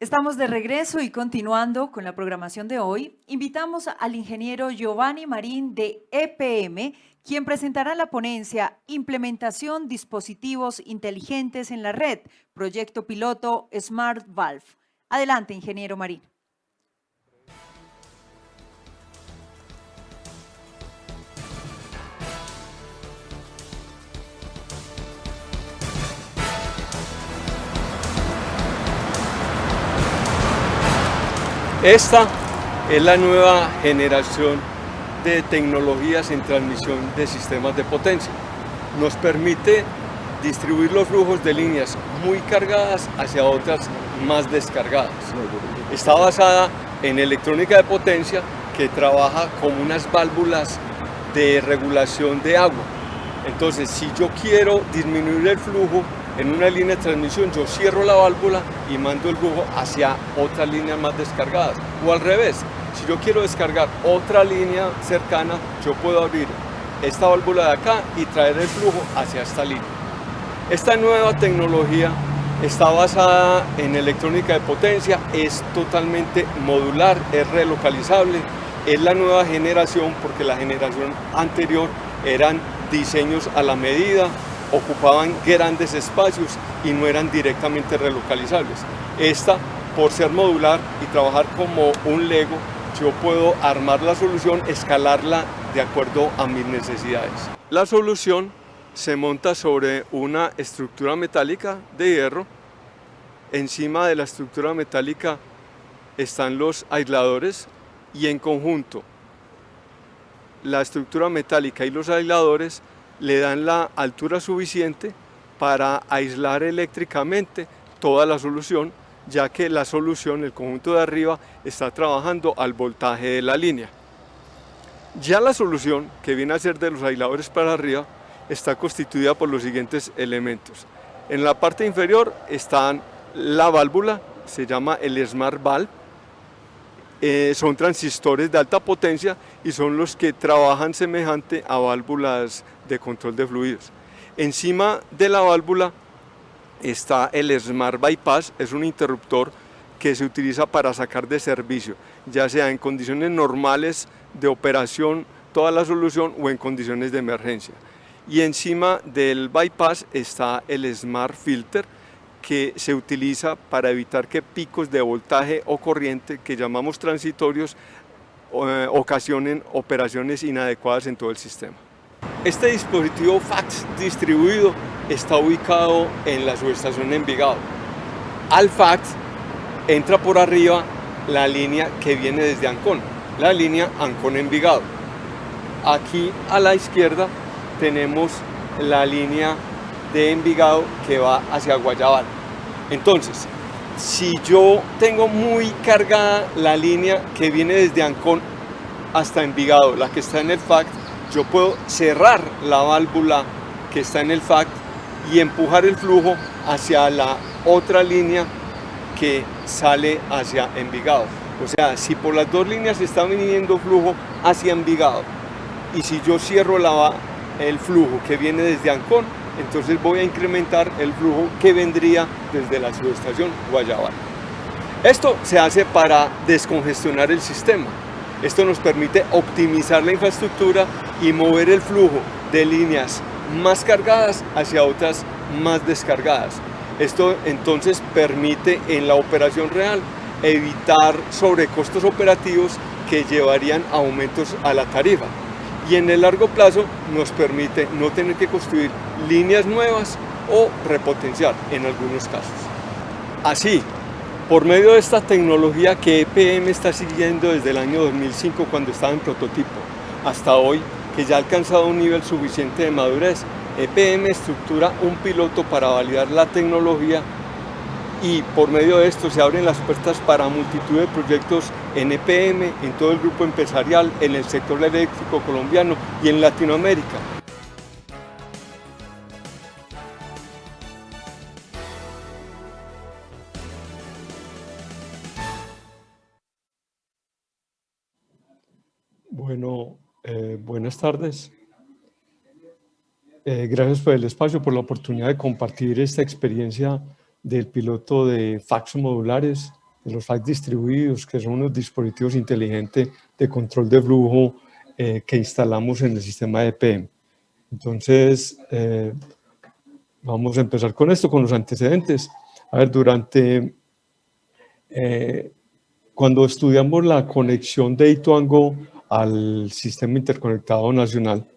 Estamos de regreso y continuando con la programación de hoy, invitamos al ingeniero Giovanni Marín de EPM, quien presentará la ponencia Implementación dispositivos inteligentes en la red, proyecto piloto Smart Valve. Adelante, ingeniero Marín. Esta es la nueva generación de tecnologías en transmisión de sistemas de potencia. Nos permite distribuir los flujos de líneas muy cargadas hacia otras más descargadas. Está basada en electrónica de potencia que trabaja como unas válvulas de regulación de agua. Entonces, si yo quiero disminuir el flujo en una línea de transmisión, yo cierro la válvula y mando el flujo hacia otras líneas más descargadas. O al revés, si yo quiero descargar otra línea cercana, yo puedo abrir esta válvula de acá y traer el flujo hacia esta línea. Esta nueva tecnología está basada en electrónica de potencia, es totalmente modular, es relocalizable, es la nueva generación porque la generación anterior eran diseños a la medida, ocupaban grandes espacios y no eran directamente relocalizables. Esta, por ser modular y trabajar como un Lego, yo puedo armar la solución, escalarla de acuerdo a mis necesidades. La solución se monta sobre una estructura metálica de hierro. Encima de la estructura metálica están los aisladores y en conjunto la estructura metálica y los aisladores le dan la altura suficiente para aislar eléctricamente toda la solución, ya que la solución, el conjunto de arriba, está trabajando al voltaje de la línea. Ya la solución, que viene a ser de los aisladores para arriba, está constituida por los siguientes elementos. En la parte inferior están la válvula, se llama el Smart Valve. Son transistores de alta potencia y son los que trabajan semejante a válvulas de control de fluidos. Encima de la válvula está el Smart Bypass, es un interruptor que se utiliza para sacar de servicio, ya sea en condiciones normales de operación toda la solución o en condiciones de emergencia. Y encima del bypass está el Smart Filter, que se utiliza para evitar que picos de voltaje o corriente, que llamamos transitorios, ocasionen operaciones inadecuadas en todo el sistema. Este dispositivo FACS distribuido está ubicado en la subestación Envigado. Al FACS entra por arriba la línea que viene desde Ancón, la línea Ancón-Envigado. Aquí a la izquierda tenemos la línea de Envigado que va hacia Guayabal. Entonces, si yo tengo muy cargada la línea que viene desde Ancón hasta Envigado, la que está en el FACT, yo puedo cerrar la válvula que está en el FACT y empujar el flujo hacia la otra línea que sale hacia Envigado. O sea, si por las dos líneas está viniendo flujo hacia Envigado y si yo cierro el flujo que viene desde Ancón, entonces voy a incrementar el flujo que vendría desde la subestación Guayabal. Esto se hace para descongestionar el sistema. Esto nos permite optimizar la infraestructura y mover el flujo de líneas más cargadas hacia otras más descargadas. Esto entonces permite en la operación real evitar sobrecostos operativos que llevarían a aumentos a la tarifa. Y en el largo plazo nos permite no tener que construir líneas nuevas o repotenciar en algunos casos. Así, por medio de esta tecnología que EPM está siguiendo desde el año 2005 cuando estaba en prototipo, hasta hoy que ya ha alcanzado un nivel suficiente de madurez, EPM estructura un piloto para validar la tecnología y por medio de esto se abren las puertas para multitud de proyectos en EPM, en todo el grupo empresarial, en el sector eléctrico colombiano y en Latinoamérica. Bueno, buenas tardes. Gracias por el espacio, por la oportunidad de compartir esta experiencia del piloto de FACS modulares los FAC distribuidos, que son unos dispositivos inteligentes de control de flujo que instalamos en el sistema de EPM. Entonces, vamos a empezar con esto, con los antecedentes. A ver, cuando estudiamos la conexión de Ituango al Sistema Interconectado Nacional,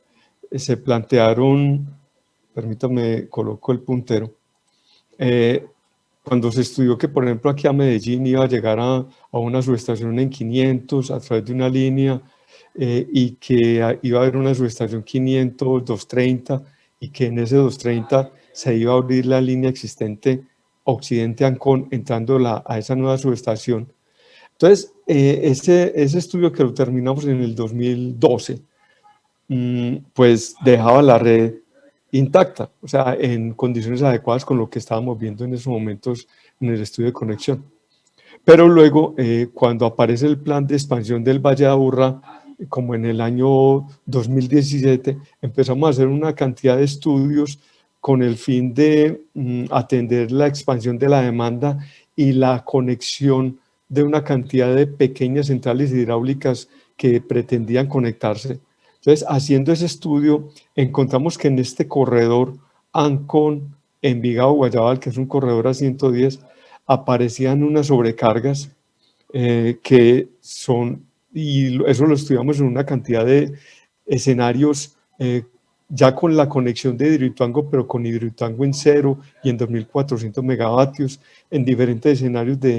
se plantearon, permítame, coloco el puntero, cuando se estudió que, por ejemplo, aquí a Medellín iba a llegar a una subestación en 500 a través de una línea y que iba a haber una subestación 500, 230 y que en ese 230 se iba a abrir la línea existente Occidente-Ancón entrando a esa nueva subestación. Entonces, ese estudio que lo terminamos en el 2012, pues dejaba la red intacta, o sea, en condiciones adecuadas con lo que estábamos viendo en esos momentos en el estudio de conexión. Pero luego, cuando aparece el plan de expansión del Valle de Aburrá, como en el año 2017, empezamos a hacer una cantidad de estudios con el fin de atender la expansión de la demanda y la conexión de una cantidad de pequeñas centrales hidráulicas que pretendían conectarse. Entonces, haciendo ese estudio, encontramos que en este corredor Ancón, Envigado-Guayabal, que es un corredor a 110, aparecían unas sobrecargas que son, y eso lo estudiamos en una cantidad de escenarios ya con la conexión de Hidroituango, pero con Hidroituango en 0 y en 2400 megavatios, en diferentes escenarios de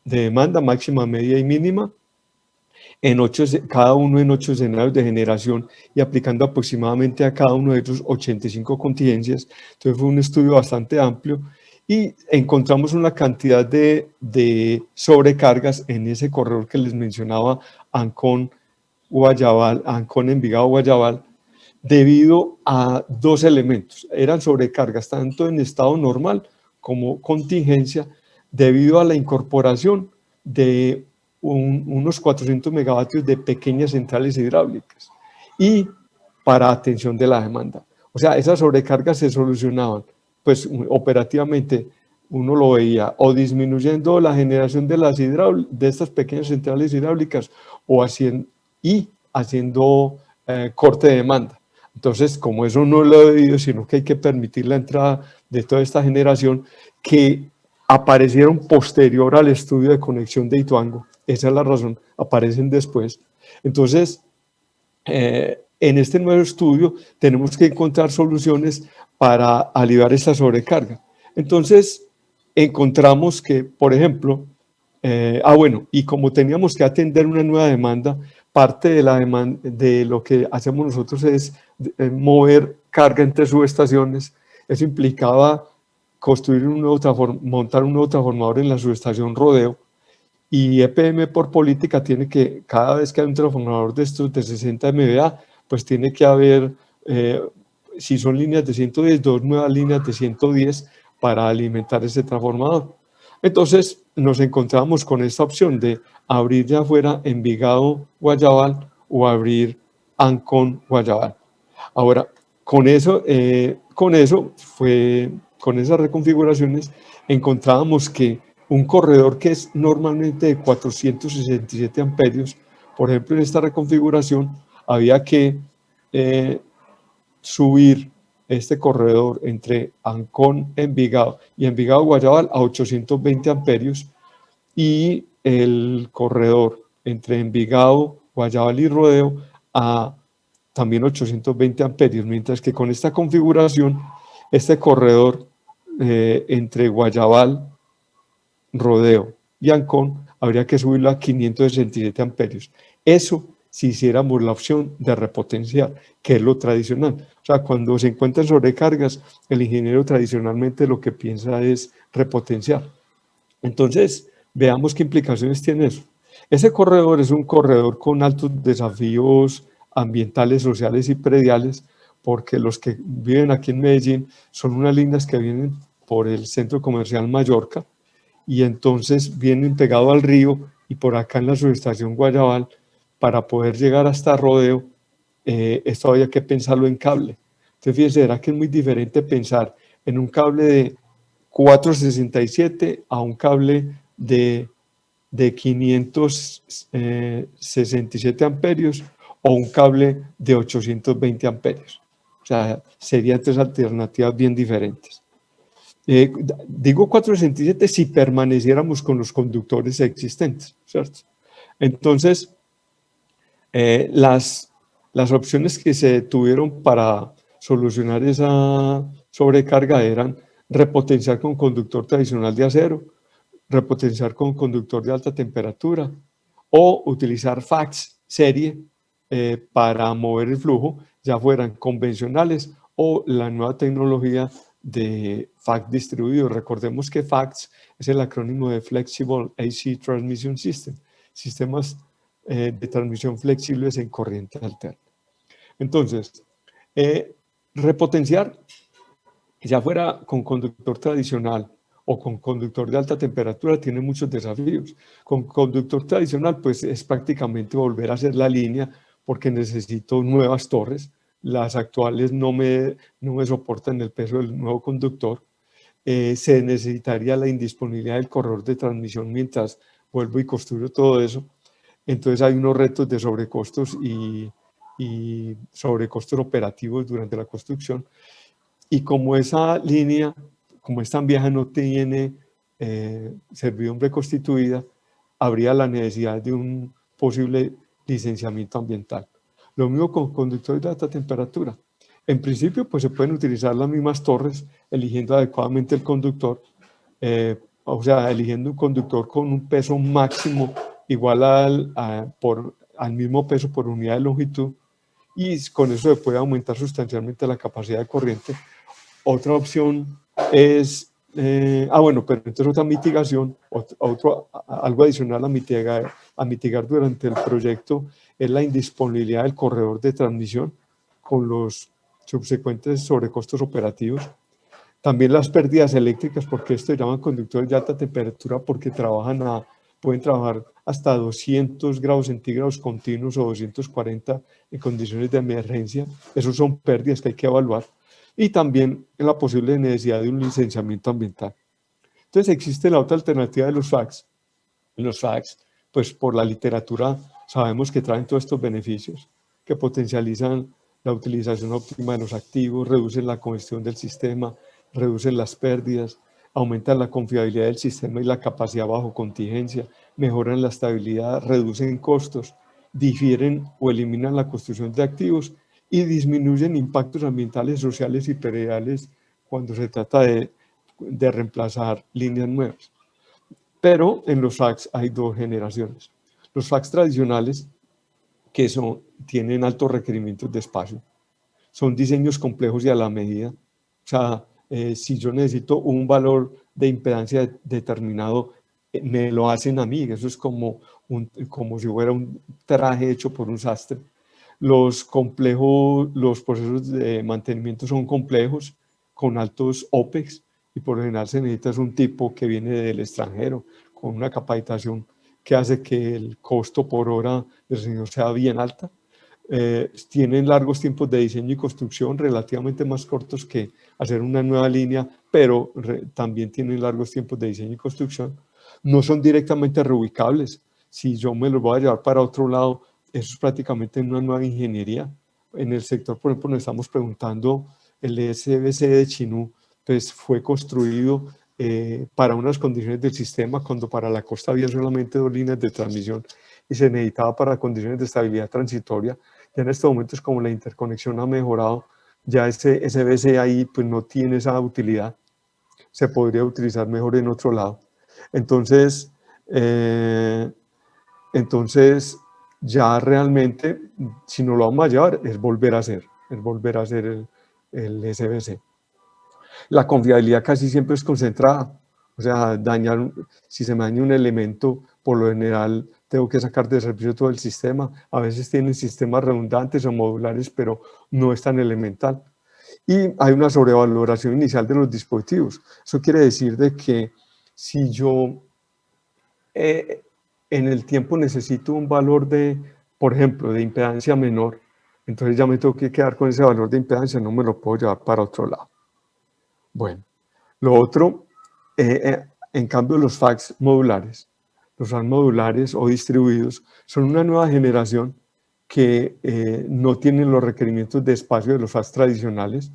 demanda máxima, media y mínima, cada uno en 8 escenarios de generación y aplicando aproximadamente a cada uno de ellos 85 contingencias. Entonces fue un estudio bastante amplio y encontramos una cantidad de sobrecargas en ese corredor que les mencionaba, Ancón-Guayabal, Ancón-Envigado-Guayabal, debido a dos elementos. Eran sobrecargas tanto en estado normal como contingencia, debido a la incorporación de unos 400 megavatios de pequeñas centrales hidráulicas y para atención de la demanda. O sea, esas sobrecargas se solucionaban, pues operativamente uno lo veía o disminuyendo la generación de estas pequeñas centrales hidráulicas o haciendo corte de demanda. Entonces, como eso no lo he debido, sino que hay que permitir la entrada de toda esta generación que aparecieron posterior al estudio de conexión de Ituango. Esa es la razón, aparecen después. Entonces, en este nuevo estudio tenemos que encontrar soluciones para aliviar esta sobrecarga. Entonces, encontramos que, por ejemplo, y como teníamos que atender una nueva demanda, parte de la demanda de lo que hacemos nosotros es mover carga entre subestaciones. Eso implicaba montar un nuevo transformador en la subestación Rodeo, y EPM por política tiene que, cada vez que hay un transformador de estos de 60 MVA, pues tiene que haber, si son líneas de 110, 2 nuevas líneas de 110 para alimentar ese transformador. Entonces nos encontramos con esta opción de abrir ya fuera Envigado-Guayabal o abrir Ancón-Guayabal. Ahora, con esas reconfiguraciones encontrábamos que un corredor que es normalmente de 467 amperios, por ejemplo, en esta reconfiguración había que subir este corredor entre Ancón-Envigado y Envigado-Guayabal a 820 amperios y el corredor entre Envigado, Guayabal y Rodeo a también 820 amperios, mientras que con esta configuración, este corredor entre Guayabal, Rodeo y Ancón habría que subirlo a 567 amperios. Eso si hiciéramos la opción de repotenciar, que es lo tradicional. O sea, cuando se encuentran sobrecargas, el ingeniero tradicionalmente lo que piensa es repotenciar. Entonces, veamos qué implicaciones tiene eso. Ese corredor es un corredor con altos desafíos ambientales, sociales y prediales, porque los que viven aquí en Medellín son unas líneas que vienen por el centro comercial Mallorca y entonces vienen pegados al río y por acá en la subestación Guayabal, para poder llegar hasta Rodeo, esto había que pensarlo en cable. Entonces, fíjense, era que es muy diferente pensar en un cable de 467 a un cable de 567 amperios o un cable de 820 amperios. O sea, serían tres alternativas bien diferentes. Digo 467 si permaneciéramos con los conductores existentes, ¿cierto? Entonces, las opciones que se tuvieron para solucionar esa sobrecarga eran repotenciar con conductor tradicional de acero, repotenciar con conductor de alta temperatura o utilizar FACS serie para mover el flujo, ya fueran convencionales o la nueva tecnología de FACS distribuido. Recordemos que FACS es el acrónimo de Flexible AC Transmission System, sistemas de transmisión flexibles en corriente alterna. Entonces, repotenciar, ya fuera con conductor tradicional o con conductor de alta temperatura, tiene muchos desafíos. Con conductor tradicional, pues es prácticamente volver a hacer la línea porque necesito nuevas torres. Las actuales no me soportan el peso del nuevo conductor. Se necesitaría la indisponibilidad del corredor de transmisión mientras vuelvo y construyo todo eso. Entonces hay unos retos de sobrecostos y sobrecostos operativos durante la construcción. Y como esa línea, como es tan vieja, no tiene servidumbre constituida, habría la necesidad de un posible licenciamiento ambiental. Lo mismo con conductores de alta temperatura. En principio, pues se pueden utilizar las mismas torres, eligiendo adecuadamente el conductor, o sea, eligiendo un conductor con un peso máximo igual al mismo peso por unidad de longitud, y con eso se puede aumentar sustancialmente la capacidad de corriente. Otra opción es, bueno, pero entonces otra mitigación, algo adicional a mitigar durante el proyecto es la indisponibilidad del corredor de transmisión con los subsecuentes sobrecostos operativos. También las pérdidas eléctricas, porque esto se llaman conductores de alta temperatura, porque pueden trabajar hasta 200 grados centígrados continuos o 240 en condiciones de emergencia. Esos son pérdidas que hay que evaluar. Y también la posible necesidad de un licenciamiento ambiental. Entonces existe la otra alternativa de los FACS. Los FACS, pues por la literatura sabemos que traen todos estos beneficios, que potencializan la utilización óptima de los activos, reducen la congestión del sistema, reducen las pérdidas, aumentan la confiabilidad del sistema y la capacidad bajo contingencia, mejoran la estabilidad, reducen costos, difieren o eliminan la construcción de activos y disminuyen impactos ambientales, sociales y prediales cuando se trata de reemplazar líneas nuevas. Pero en los FACS hay dos generaciones. Los FACS tradicionales, que tienen altos requerimientos de espacio, son diseños complejos y a la medida. O sea, si yo necesito un valor de impedancia determinado, me lo hacen a mí. Eso es como si fuera un traje hecho por un sastre. Los procesos de mantenimiento son complejos, con altos OPEX, y por lo general se necesita un tipo que viene del extranjero, con una capacitación que hace que el costo por hora del diseño sea bien alta. Tienen largos tiempos de diseño y construcción, relativamente más cortos que hacer una nueva línea, pero también tienen largos tiempos de diseño y construcción. No son directamente reubicables. Si yo me los voy a llevar para otro lado, eso es prácticamente una nueva ingeniería. En el sector, por ejemplo, nos estamos preguntando, el SBC de Chinú, pues fue construido para unas condiciones del sistema, cuando para la costa había solamente 2 líneas de transmisión y se necesitaba para condiciones de estabilidad transitoria. Ya en estos momentos, como la interconexión ha mejorado, ya ese SBC ahí pues no tiene esa utilidad, se podría utilizar mejor en otro lado. Entonces ya realmente, si no lo vamos a llevar, es volver a hacer el SBC. La confiabilidad casi siempre es concentrada, o sea, si se me daña un elemento, por lo general tengo que sacar de servicio todo el sistema. A veces tienen sistemas redundantes o modulares, pero no es tan elemental. Y hay una sobrevaloración inicial de los dispositivos. Eso quiere decir de que si yo en el tiempo necesito un valor por ejemplo, de impedancia menor, entonces ya me tengo que quedar con ese valor de impedancia, no me lo puedo llevar para otro lado. Bueno, lo otro En cambio, los FACS modulares o distribuidos son una nueva generación que no tienen los requerimientos de espacio de los FACS tradicionales,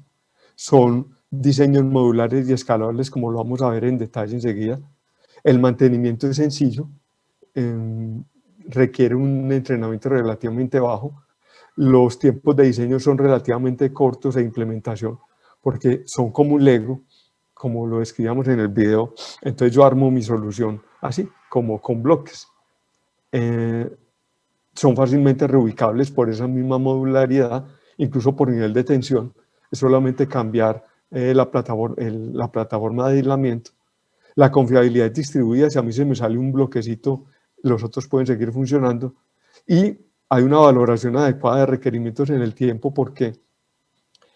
son diseños modulares y escalables, como lo vamos a ver en detalle enseguida. El mantenimiento es sencillo, requiere un entrenamiento relativamente bajo, los tiempos de diseño son relativamente cortos e implementación, porque son como un Lego, como lo describíamos en el video. Entonces yo armo mi solución así, como con bloques. Son fácilmente reubicables por esa misma modularidad, incluso por nivel de tensión. Es solamente cambiar la plataforma de aislamiento. La confiabilidad es distribuida, si a mí se me sale un bloquecito, los otros pueden seguir funcionando. Y hay una valoración adecuada de requerimientos en el tiempo, porque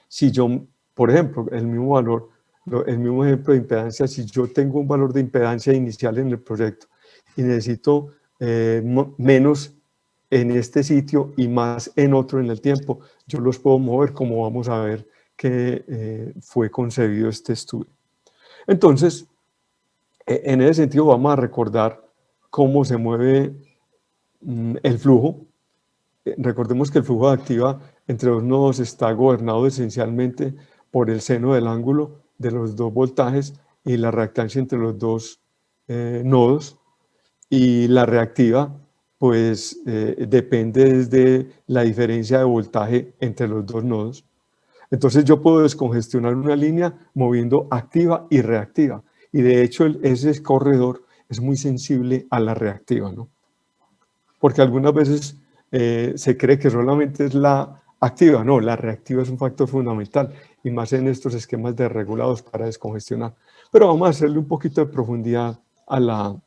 si yo, por ejemplo, el mismo ejemplo de impedancia, si yo tengo un valor de impedancia inicial en el proyecto y necesito menos en este sitio y más en otro en el tiempo, yo los puedo mover, como vamos a ver que fue concebido este estudio. Entonces, en ese sentido vamos a recordar cómo se mueve el flujo. Recordemos que el flujo de activa entre dos nodos está gobernado esencialmente por el seno del ángulo de los dos voltajes y la reactancia entre los dos nodos, y la reactiva pues depende de la diferencia de voltaje entre los dos nodos. Entonces yo puedo descongestionar una línea moviendo activa y reactiva, y de hecho ese corredor es muy sensible a la reactiva, ¿no? Porque algunas veces se cree que solamente es la activa. No, la reactiva es un factor fundamental, y más en estos esquemas desregulados para descongestionar. Pero vamos a hacerle un poquito de profundidad a la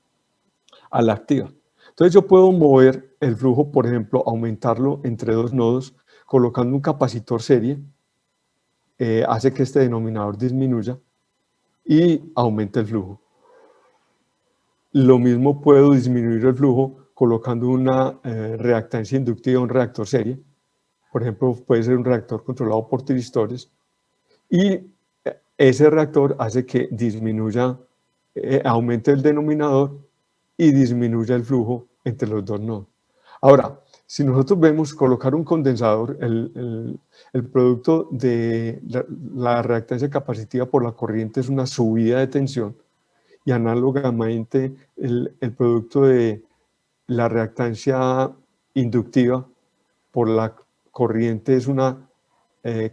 activa. Entonces yo puedo mover el flujo, por ejemplo, aumentarlo entre dos nodos, colocando un capacitor serie, hace que este denominador disminuya y aumente el flujo. Lo mismo puedo disminuir el flujo colocando una reactancia inductiva, un reactor serie. Por ejemplo, puede ser un reactor controlado por tiristores, y ese reactor hace que disminuya, aumente el denominador y disminuya el flujo entre los dos nodos. Ahora, si nosotros vemos colocar un condensador, el producto de la reactancia capacitiva por la corriente es una subida de tensión, y análogamente el producto de la reactancia inductiva por la corriente es una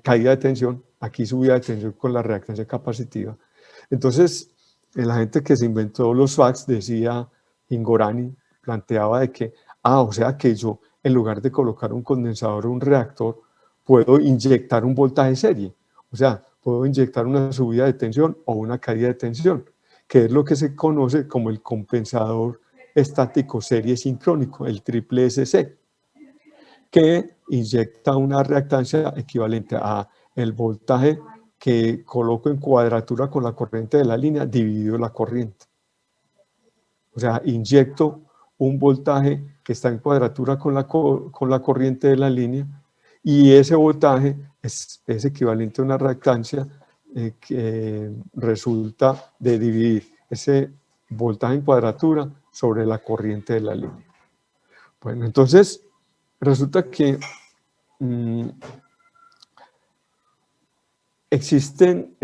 caída de tensión. Aquí subida de tensión con la reactancia capacitiva. Entonces, la gente que se inventó los FACS decía, Ingorani, planteaba de que, o sea que yo, en lugar de colocar un condensador o un reactor, puedo inyectar un voltaje serie. O sea, puedo inyectar una subida de tensión o una caída de tensión, que es lo que se conoce como el compensador estático serie sincrónico, el triple SC, que inyecta una reactancia equivalente a el voltaje que coloco en cuadratura con la corriente de la línea dividido la corriente. O sea, inyecto un voltaje que está en cuadratura con la corriente de la línea, y ese voltaje es equivalente a una reactancia que resulta de dividir ese voltaje en cuadratura sobre la corriente de la línea. Bueno, entonces resulta que existen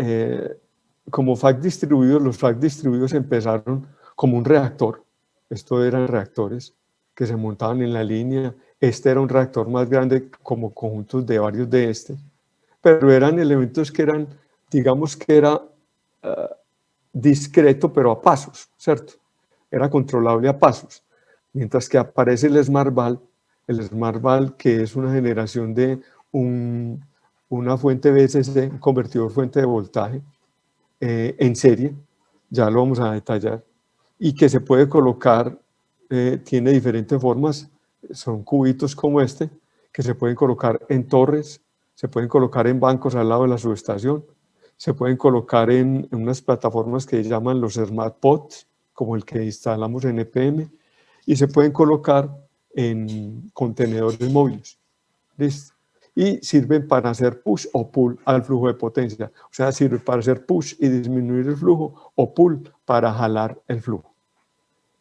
como FAC distribuidos. Los FAC distribuidos empezaron como un reactor. Estos eran reactores que se montaban en la línea. Este era un reactor más grande, como conjuntos de varios de este, pero eran elementos que eran, digamos que era discreto, pero a pasos, ¿cierto? Era controlable a pasos. Mientras que aparece el SmartVal, que es una generación de una fuente VSC, un convertidor fuente de voltaje en serie, ya lo vamos a detallar, y que se puede colocar, tiene diferentes formas, son cubitos como este, que se pueden colocar en torres, se pueden colocar en bancos al lado de la subestación, se pueden colocar en unas plataformas que llaman los Smart Pods, como el que instalamos en EPM, y se pueden colocar en contenedores móviles. ¿Listo? y sirven para hacer push o pull al flujo de potencia. O sea, sirve para hacer push y disminuir el flujo o pull para jalar el flujo.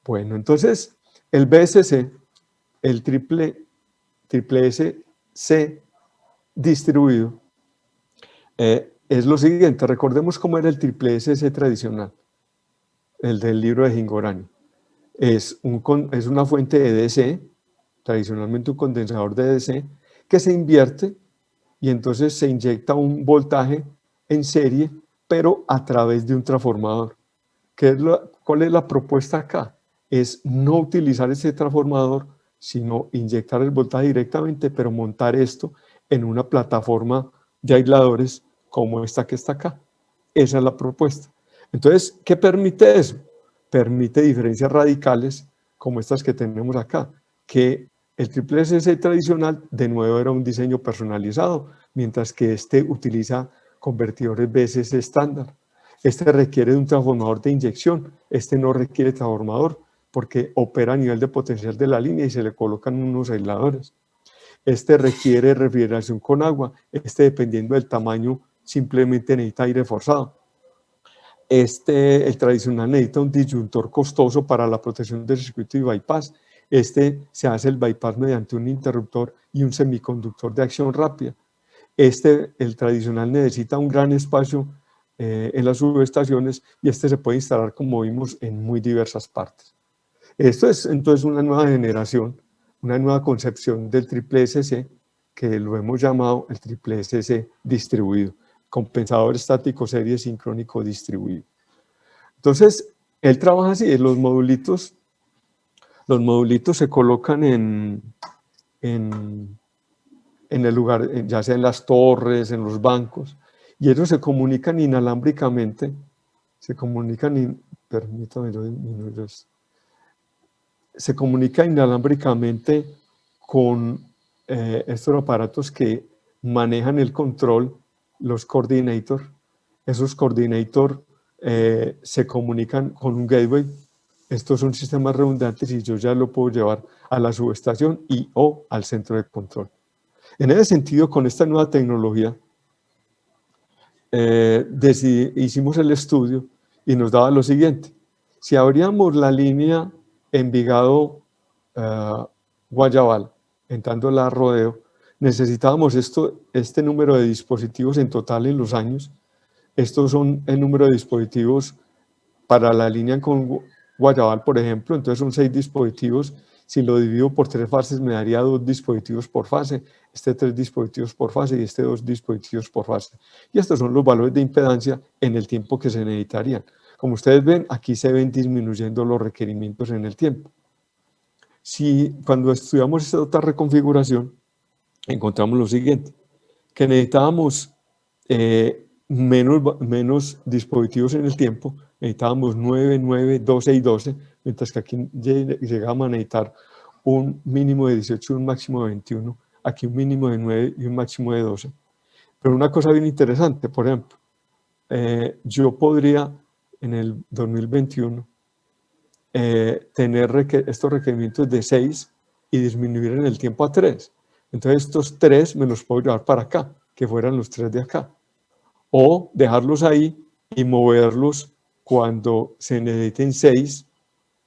Bueno, entonces el BSC, el triple SC distribuido, es lo siguiente. Recordemos cómo era el triple SC tradicional, el del libro de Hingorani. Es una fuente de DC, tradicionalmente un condensador de DC, que se invierte y entonces se inyecta un voltaje en serie, pero a través de un transformador. ¿Cuál es la propuesta acá? Es no utilizar ese transformador, sino inyectar el voltaje directamente, pero montar esto en una plataforma de aisladores como esta que está acá. Esa es la propuesta. Entonces, ¿qué permite eso? Permite diferencias radicales como estas que tenemos acá, que el triple SC tradicional de nuevo era un diseño personalizado, mientras que este utiliza convertidores BSC estándar. Este requiere de un transformador de inyección, este no requiere transformador porque opera a nivel de potencial de la línea y se le colocan unos aisladores. Este requiere refrigeración con agua, este dependiendo del tamaño simplemente necesita aire forzado. El tradicional necesita un disyuntor costoso para la protección del circuito y bypass. Se hace el bypass mediante un interruptor y un semiconductor de acción rápida. El tradicional necesita un gran espacio en las subestaciones y se puede instalar, como vimos, en muy diversas partes. Esto es entonces una nueva generación, una nueva concepción del triple SC, que lo hemos llamado el triple SC distribuido, compensador estático serie sincrónico distribuido. Entonces, él trabaja así, los modulitos se colocan en el lugar, ya sea en las torres, en los bancos, y ellos se comunican inalámbricamente, se comunica inalámbricamente con estos aparatos que manejan el control, los coordinators. Esos coordinators se comunican con un gateway. Estos son sistemas redundantes y yo ya lo puedo llevar a la subestación o al centro de control. En ese sentido, con esta nueva tecnología, hicimos el estudio y nos daba lo siguiente. Si abríamos la línea Envigado-Guayabal, entrando la Rodeo, necesitábamos este número de dispositivos en total en los años. Estos son el número de dispositivos para la línea con Guayabal, por ejemplo. Entonces son 6 dispositivos. Si lo divido por 3 fases, me daría 2 dispositivos por fase, 3 dispositivos por fase y 2 dispositivos por fase. Y estos son los valores de impedancia en el tiempo que se necesitarían. Como ustedes ven, aquí se ven disminuyendo los requerimientos en el tiempo. Cuando estudiamos esta otra reconfiguración, encontramos lo siguiente, que necesitábamos menos dispositivos en el tiempo, necesitábamos 9, 9, 12 y 12, mientras que aquí llegamos a necesitar un mínimo de 18 y un máximo de 21, aquí un mínimo de 9 y un máximo de 12. Pero una cosa bien interesante, por ejemplo, yo podría en el 2021 tener estos requerimientos de 6 y disminuir en el tiempo a 3. Entonces estos 3 me los puedo llevar para acá, que fueran los 3 de acá. O dejarlos ahí y moverlos cuando se necesiten 6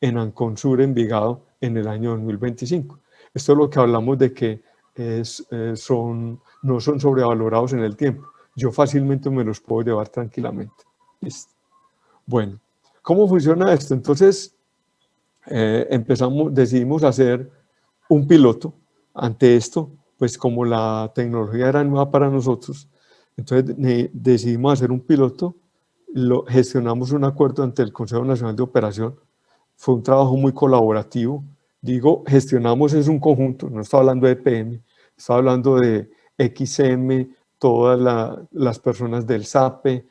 en Anconsur, Envigado, en el año 2025. Esto es lo que hablamos de que no son sobrevalorados en el tiempo. Yo fácilmente me los puedo llevar tranquilamente. ¿Listo? Bueno, ¿cómo funciona esto? Entonces, decidimos hacer un piloto. Ante esto, pues como la tecnología era nueva para nosotros, entonces decidimos hacer un piloto, gestionamos un acuerdo ante el Consejo Nacional de Operación, fue un trabajo muy colaborativo. Digo, gestionamos es un conjunto, no estoy hablando de EPM, estoy hablando de XM, todas las personas del SAPE,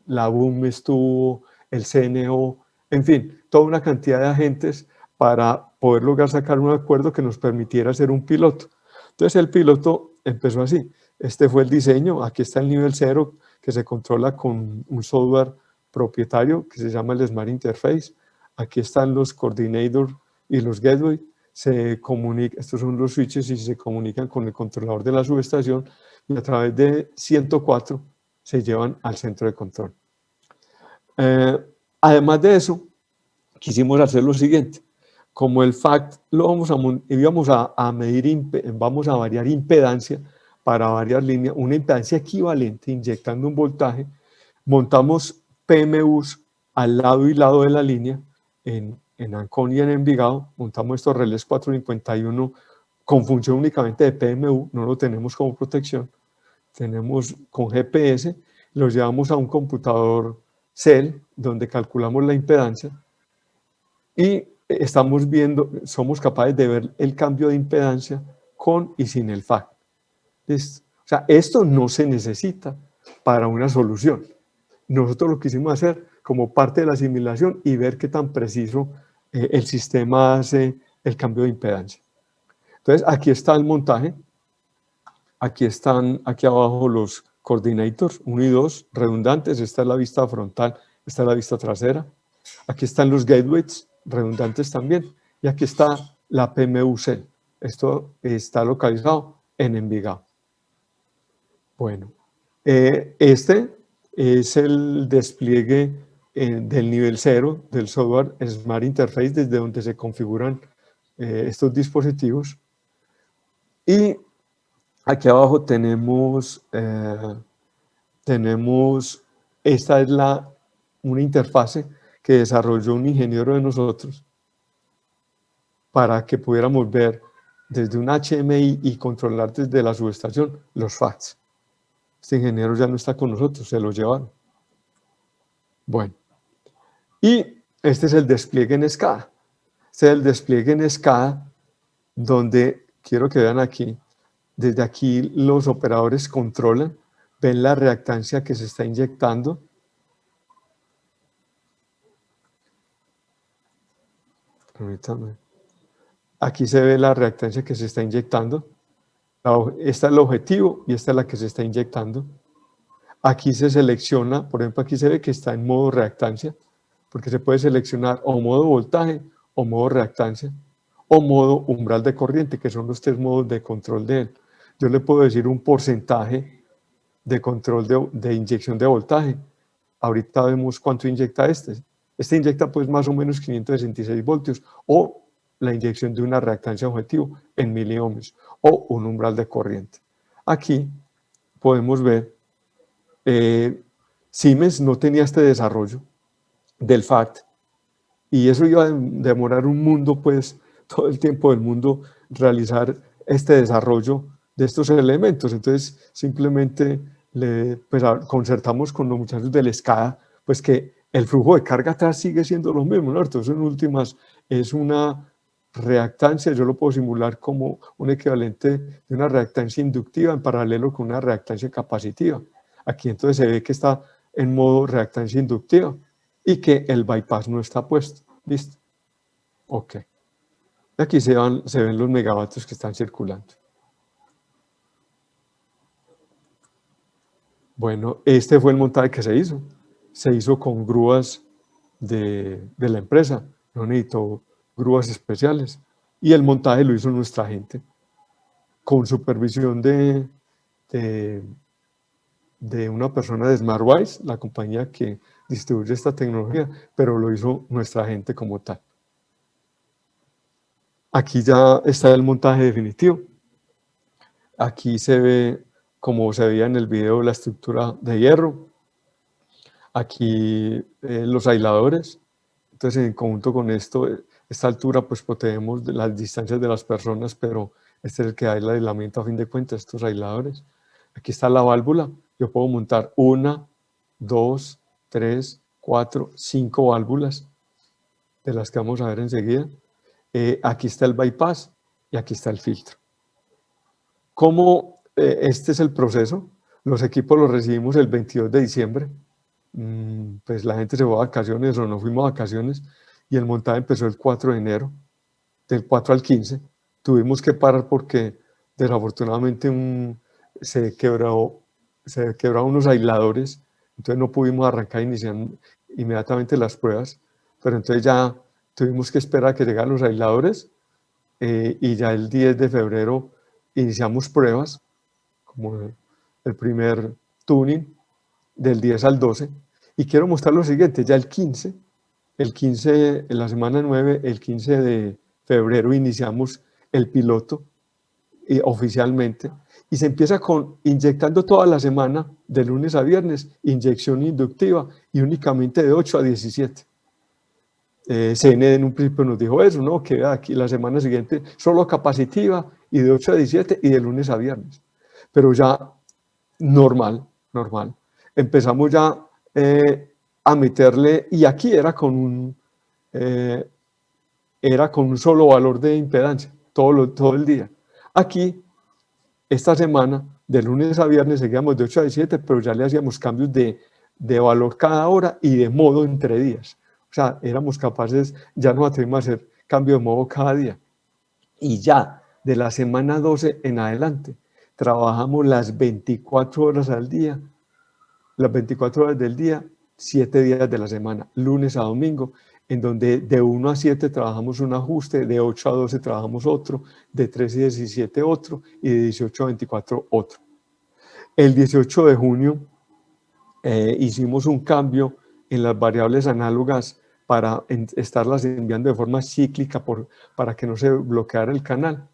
la BUM estuvo, el CNO, en fin, toda una cantidad de agentes para poder lograr sacar un acuerdo que nos permitiera hacer un piloto. Entonces el piloto empezó así. Este fue el diseño, aquí está el nivel 0 que se controla con un software propietario que se llama el Smart Interface. Aquí están los coordinators y los gateway. se comunica, estos son los switches y se comunican con el controlador de la subestación y a través de 104 se llevan al centro de control. Además de eso, quisimos hacer lo siguiente. Como el FACT íbamos a medir, vamos a variar impedancia para variar línea, una impedancia equivalente inyectando un voltaje, montamos PMUs al lado y lado de la línea en Ancón y en Envigado, montamos estos relés 451 con función únicamente de PMU, no lo tenemos como protección, tenemos con GPS, los llevamos a un computador CEL donde calculamos la impedancia y estamos viendo, somos capaces de ver el cambio de impedancia con y sin el FACT. ¿Listo? O sea, esto no se necesita para una solución. Nosotros lo quisimos hacer como parte de la simulación y ver qué tan preciso el sistema hace el cambio de impedancia. Entonces, aquí está el montaje. Aquí están, aquí abajo los coordinators, 1 y 2, redundantes. Esta es la vista frontal, esta es la vista trasera. Aquí están los gateways, redundantes también. Y aquí está la PMU-C. Esto está localizado en Envigado. Bueno, este es el despliegue del nivel 0 del software Smart Interface, desde donde se configuran estos dispositivos. Y aquí abajo tenemos, esta es una interfase que desarrolló un ingeniero de nosotros para que pudiéramos ver desde un HMI y controlar desde la subestación los FACTs. Este ingeniero ya no está con nosotros, se lo llevaron. Bueno, y este es el despliegue en SCADA. Este es el despliegue en SCADA donde, quiero que vean aquí, desde aquí los operadores controlan, ven la reactancia que se está inyectando. Permítame. Aquí se ve la reactancia que se está inyectando. Este es el objetivo y esta es la que se está inyectando. Aquí se selecciona, por ejemplo, aquí se ve que está en modo reactancia, porque se puede seleccionar o modo voltaje o modo reactancia, o modo umbral de corriente, que son los 3 modos de control de él. Yo le puedo decir un porcentaje de control de inyección de voltaje. Ahorita vemos cuánto inyecta este. Este inyecta pues más o menos 566 voltios, o la inyección de una reactancia objetivo en miliohmios, o un umbral de corriente. Aquí podemos ver, Siemens no tenía este desarrollo del FACT, y eso iba a demorar un mundo, pues todo el tiempo del mundo, realizar este desarrollo de estos elementos. Entonces simplemente pues, concertamos con los muchachos del SCADA, pues que el flujo de carga atrás sigue siendo lo mismo, ¿no? Entonces en últimas es una reactancia, yo lo puedo simular como un equivalente de una reactancia inductiva en paralelo con una reactancia capacitiva. Aquí entonces se ve que está en modo reactancia inductiva y que el bypass no está puesto. ¿Listo? Ok. Aquí se ven los megavatios que están circulando. Bueno, este fue el montaje que se hizo. Se hizo con grúas de la empresa. No necesitó grúas especiales. Y el montaje lo hizo nuestra gente, con supervisión de una persona de SmartWise, la compañía que distribuye esta tecnología, pero lo hizo nuestra gente como tal. Aquí ya está el montaje definitivo. Aquí se ve, como se veía en el video, la estructura de hierro. Aquí los aisladores. Entonces, en conjunto con esta altura, pues protegemos las distancias de las personas, pero este es el que da el aislamiento a fin de cuentas, estos aisladores. Aquí está la válvula. Yo puedo montar 1, 2, 3, 4, 5 válvulas, de las que vamos a ver enseguida. Aquí está el bypass y aquí está el filtro. ¿Cómo este es el proceso? Los equipos los recibimos el 22 de diciembre. Pues la gente se fue a vacaciones o no fuimos a vacaciones y el montaje empezó el 4 de enero, del 4 al 15. Tuvimos que parar porque desafortunadamente se quebraron unos aisladores, entonces no pudimos arrancar inmediatamente las pruebas, pero entonces ya tuvimos que esperar a que llegaran los aisladores y ya el 10 de febrero iniciamos pruebas, como el primer tuning del 10 al 12. Y quiero mostrar lo siguiente, ya el 15, en la semana 9, el 15 de febrero iniciamos el piloto oficialmente, y se empieza con inyectando toda la semana, de lunes a viernes, inyección inductiva y únicamente de 8 a 17. CNE en un principio nos dijo eso, ¿no? Que aquí la semana siguiente solo capacitiva y de 8 a 17 y de lunes a viernes. Pero ya normal. Empezamos ya a meterle, y aquí era con un solo valor de impedancia, todo el día. Aquí, esta semana, de lunes a viernes, seguíamos de 8 a 17, pero ya le hacíamos cambios de valor cada hora y de modo entre días. O sea, éramos capaces, ya nos atrevimos a hacer cambio de modo cada día. Y ya de la semana 12 en adelante, trabajamos las 24 horas al día, las 24 horas del día, 7 días de la semana, lunes a domingo, en donde de 1 a 7 trabajamos un ajuste, de 8 a 12 trabajamos otro, de 13 a 17 otro, y de 18 a 24 otro. El 18 de junio hicimos un cambio en las variables análogas para estarlas enviando de forma cíclica para que no se bloqueara el canal.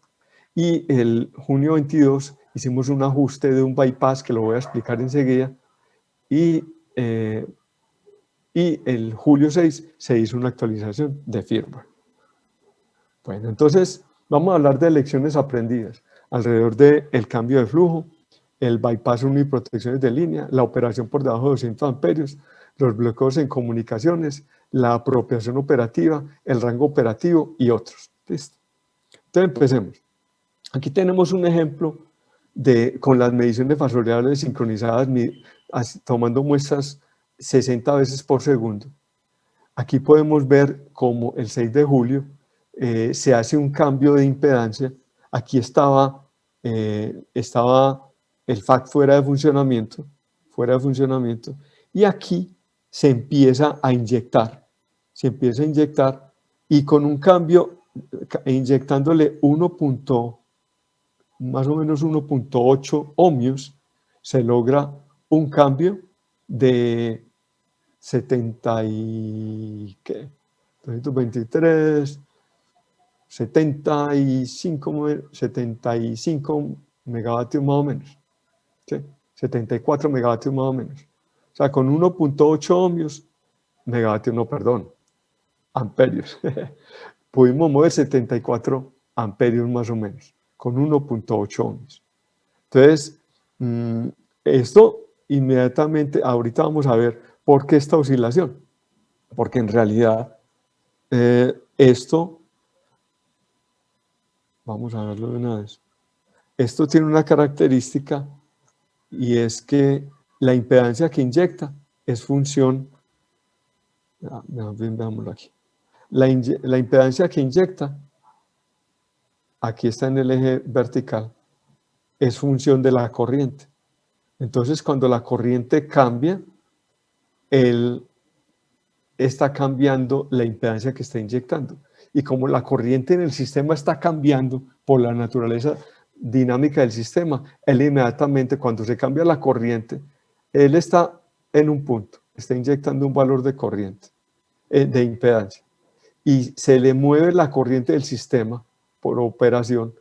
Y el junio 22 hicimos un ajuste de un bypass que lo voy a explicar enseguida. Y el julio 6 se hizo una actualización de firmware. Bueno, entonces vamos a hablar de lecciones aprendidas alrededor del cambio de flujo, el bypass uniprotecciones de línea, la operación por debajo de 200 amperios, los bloqueos en comunicaciones, la apropiación operativa, el rango operativo y otros. ¿Listo? Entonces empecemos. Aquí tenemos un ejemplo con las mediciones fasoriales sincronizadas, tomando muestras 60 veces por segundo. Aquí podemos ver cómo el 6 de julio se hace un cambio de impedancia. Aquí estaba el FAC fuera de funcionamiento, y aquí se empieza a inyectar, y con un cambio, inyectándole más o menos 1.8 ohmios, se logra un cambio de 223, 75 megavatios más o menos, ¿sí? 74 megavatios más o menos. O sea, con 1.8 ohmios, amperios, pudimos mover 74 amperios más o menos, con 1.8 ohmios. Entonces, esto inmediatamente, ahorita vamos a ver por qué esta oscilación, porque en realidad esto, vamos a verlo de una vez, esto tiene una característica, y es que la impedancia que inyecta es función, veámoslo aquí, la impedancia que inyecta, aquí está en el eje vertical, es función de la corriente. Entonces, cuando la corriente cambia, él está cambiando la impedancia que está inyectando. Y como la corriente en el sistema está cambiando por la naturaleza dinámica del sistema, él inmediatamente, cuando se cambia la corriente, él está en un punto, está inyectando un valor de corriente, de impedancia, y se le mueve la corriente del sistema por operación,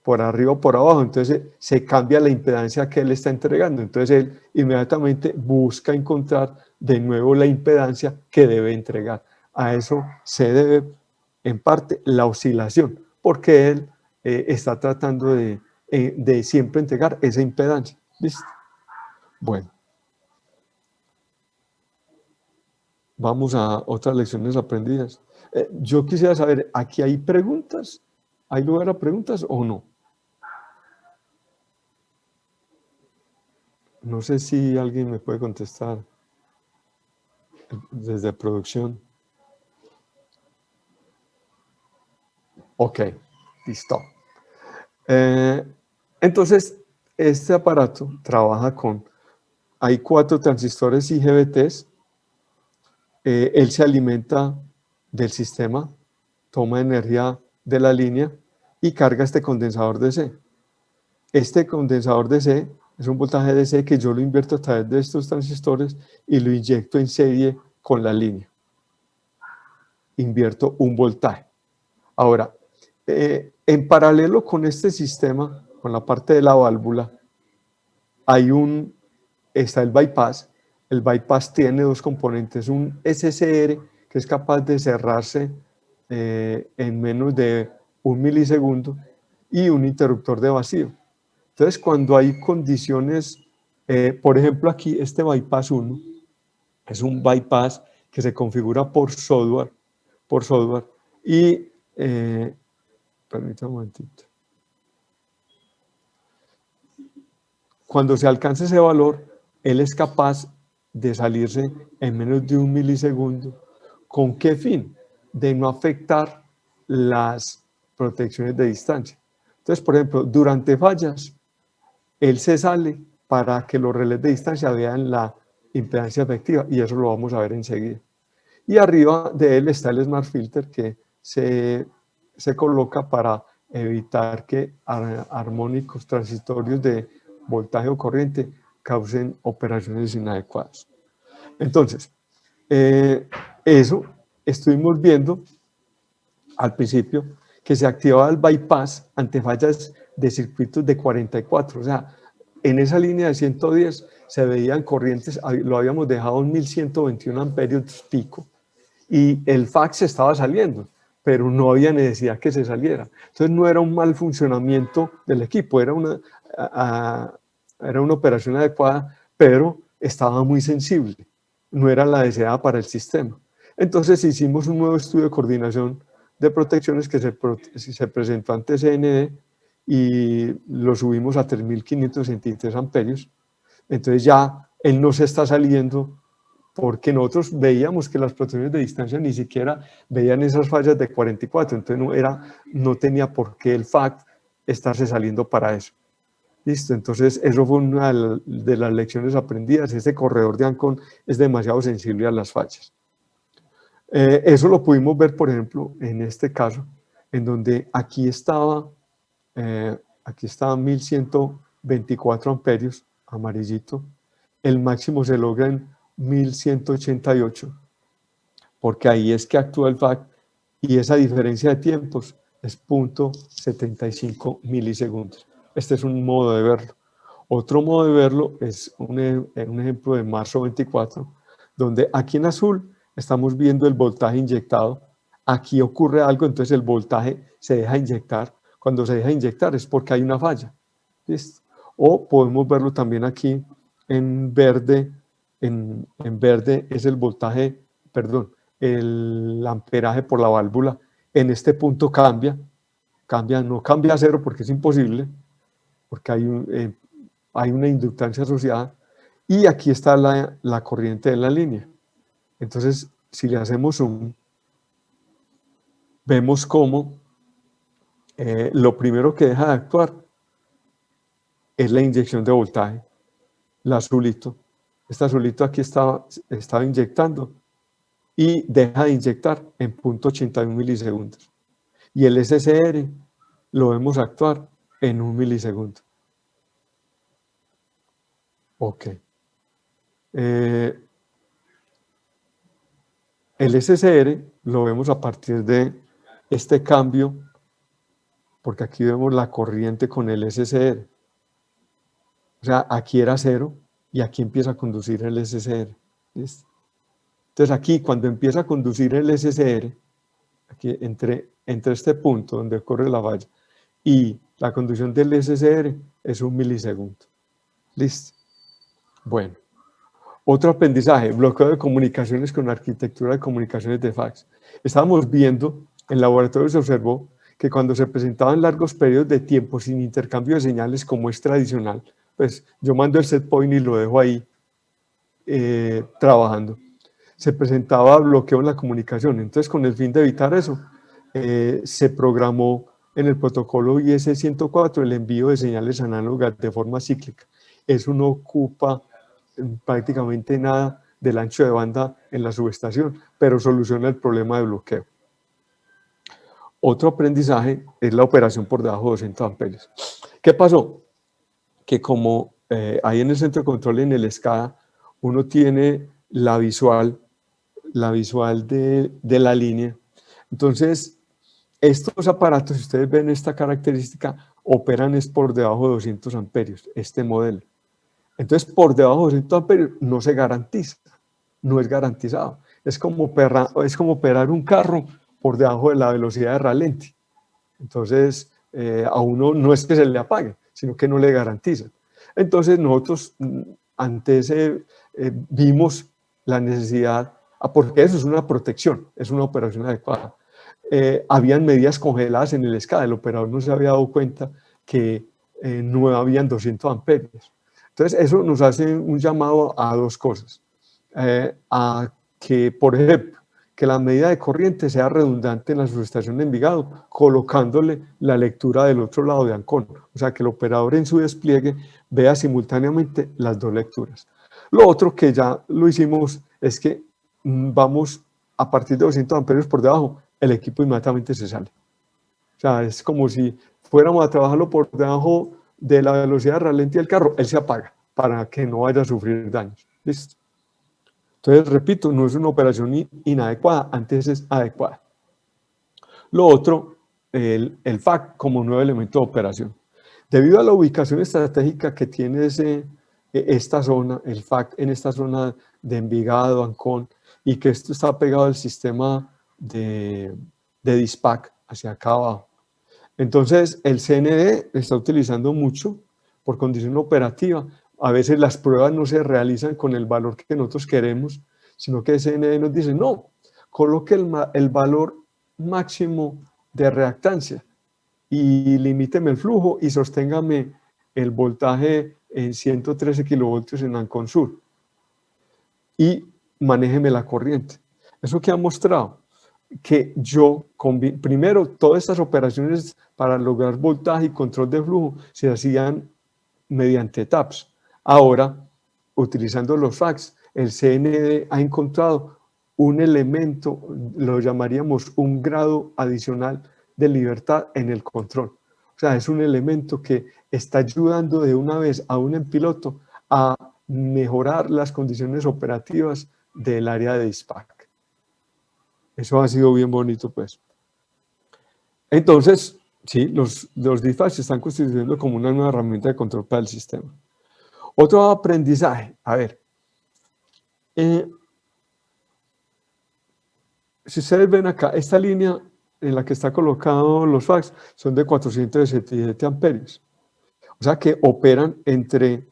por arriba o por abajo, entonces se cambia la impedancia que él está entregando, entonces él inmediatamente busca encontrar de nuevo la impedancia que debe entregar. A eso se debe en parte la oscilación, porque él está tratando de siempre entregar esa impedancia. ¿Listo? Bueno, vamos a otras lecciones aprendidas. Yo quisiera saber, ¿aquí hay preguntas? ¿Hay lugar a preguntas o no? No sé si alguien me puede contestar desde producción. Ok, listo. Entonces, este aparato trabaja hay 4 transistores IGBTs. Él se alimenta del sistema, toma energía de la línea y carga este condensador DC. Este condensador DC es un voltaje DC que yo lo invierto a través de estos transistores y lo inyecto en serie con la línea. Invierto un voltaje. Ahora, en paralelo con este sistema, con la parte de la válvula, está el bypass. El bypass tiene dos componentes, un SCR que es capaz de cerrarse en menos de 1 milisegundo y un interruptor de vacío. Entonces, cuando hay condiciones, por ejemplo, aquí este bypass 1 es un bypass que se configura por software y, permítame un momentito. Cuando se alcance ese valor, él es capaz de salirse en menos de 1 milisegundo. ¿Con qué fin? De no afectar las protecciones de distancia. Entonces, por ejemplo, durante fallas, él se sale para que los relés de distancia vean la impedancia efectiva y eso lo vamos a ver enseguida. Y arriba de él está el Smart Filter que se coloca para evitar que armónicos transitorios de voltaje o corriente causen operaciones inadecuadas. Entonces, eso estuvimos viendo al principio que se activaba el bypass ante fallas de circuitos de 44, o sea, en esa línea de 110 se veían corrientes, lo habíamos dejado en 1121 amperios pico, y el fax estaba saliendo, pero no había necesidad que se saliera. Entonces no era un mal funcionamiento del equipo, era una operación adecuada, pero estaba muy sensible, no era la deseada para el sistema. Entonces hicimos un nuevo estudio de coordinación de protecciones que se presentó ante CND y lo subimos a 3.563 amperios. Entonces ya él no se está saliendo porque nosotros veíamos que las protecciones de distancia ni siquiera veían esas fallas de 44, entonces no tenía por qué el FACT estarse saliendo para eso. Listo, entonces eso fue una de las lecciones aprendidas. Este corredor de Ancon es demasiado sensible a las fallas. Eso lo pudimos ver, por ejemplo, en este caso, en donde aquí estaba 1124 amperios, amarillito, el máximo se logra en 1188, porque ahí es que actúa el FACT y esa diferencia de tiempos es 0.75 milisegundos. Este es un modo de verlo. Otro modo de verlo es un ejemplo de marzo 24, donde aquí en azul estamos viendo el voltaje inyectado. Aquí ocurre algo, entonces el voltaje se deja inyectar. Cuando se deja inyectar es porque hay una falla. ¿Listo? O podemos verlo también aquí en verde. En verde es el voltaje, perdón, el amperaje por la válvula. En este punto no cambia a cero porque es imposible, porque hay una inductancia asociada. Y aquí está la corriente de la línea. Entonces, si le hacemos zoom, vemos cómo lo primero que deja de actuar es la inyección de voltaje, el azulito. Este azulito aquí estaba inyectando y deja de inyectar en 0.81 milisegundos. Y el SCR lo vemos actuar en 1 milisegundo. Ok. El SCR lo vemos a partir de este cambio, porque aquí vemos la corriente con el SCR. O sea, aquí era 0 y aquí empieza a conducir el SCR. ¿Listo? Entonces aquí cuando empieza a conducir el SCR, aquí entre este punto donde ocurre la falla y la conducción del SCR es 1 milisegundo. ¿Listo? Bueno. Otro aprendizaje, bloqueo de comunicaciones con arquitectura de comunicaciones de fax. Estábamos viendo, en laboratorio se observó que cuando se presentaban largos periodos de tiempo sin intercambio de señales como es tradicional, pues yo mando el set point y lo dejo ahí trabajando. Se presentaba bloqueo en la comunicación. Entonces, con el fin de evitar eso, se programó en el protocolo IS-104 el envío de señales análogas de forma cíclica. Eso no ocupa prácticamente nada del ancho de banda en la subestación, pero soluciona el problema de bloqueo. Otro aprendizaje es la operación por debajo de 200 amperios. ¿Qué pasó? Que como ahí en el centro de control, en el SCADA, uno tiene la visual de la línea. Entonces, estos aparatos, si ustedes ven esta característica, operan es por debajo de 200 amperios, este modelo. Entonces, por debajo de 200 amperios no se garantiza, no es garantizado. Es como operar un carro por debajo de la velocidad de ralenti. Entonces, a uno no es que se le apague, sino que no le garantiza. Entonces, nosotros ante ese vimos la necesidad, porque eso es una protección, es una operación adecuada. Habían medidas congeladas en el SCADA, el operador no se había dado cuenta que no habían 200 amperios. Entonces, eso nos hace un llamado a dos cosas. A que, por ejemplo, que la medida de corriente sea redundante en la subestación de Envigado, colocándole la lectura del otro lado de Ancón. O sea, que el operador en su despliegue vea simultáneamente las dos lecturas. Lo otro que ya lo hicimos es que vamos a partir de 200 amperios por debajo, el equipo inmediatamente se sale. O sea, es como si fuéramos a trabajarlo por debajo de la velocidad de ralenti del carro, él se apaga para que no vaya a sufrir daños. ¿Listo? Entonces, repito, no es una operación inadecuada, antes es adecuada. Lo otro, el FAC como nuevo elemento de operación. Debido a la ubicación estratégica que tiene esta zona, el FAC en esta zona de Envigado, Ancón, y que esto está pegado al sistema de DISPAC hacia acá abajo. Entonces, el CND está utilizando mucho por condición operativa. A veces las pruebas no se realizan con el valor que nosotros queremos, sino que el CND nos dice, no, coloque el valor máximo de reactancia y limíteme el flujo y sosténgame el voltaje en 113 kilovoltios en Ancón Sur y manéjeme la corriente. ¿Eso qué ha mostrado? Que yo, primero, todas estas operaciones para lograr voltaje y control de flujo se hacían mediante TAPS. Ahora, utilizando los FACs, el CND ha encontrado un elemento, lo llamaríamos un grado adicional de libertad en el control. O sea, es un elemento que está ayudando de una vez a un piloto a mejorar las condiciones operativas del área de DISPAC. Eso ha sido bien bonito, pues. Entonces, sí, los DISPAC se están constituyendo como una nueva herramienta de control para el sistema. Otro aprendizaje, a ver, si ustedes ven acá, esta línea en la que está colocado los FACs son de 477 amperios. O sea que operan entre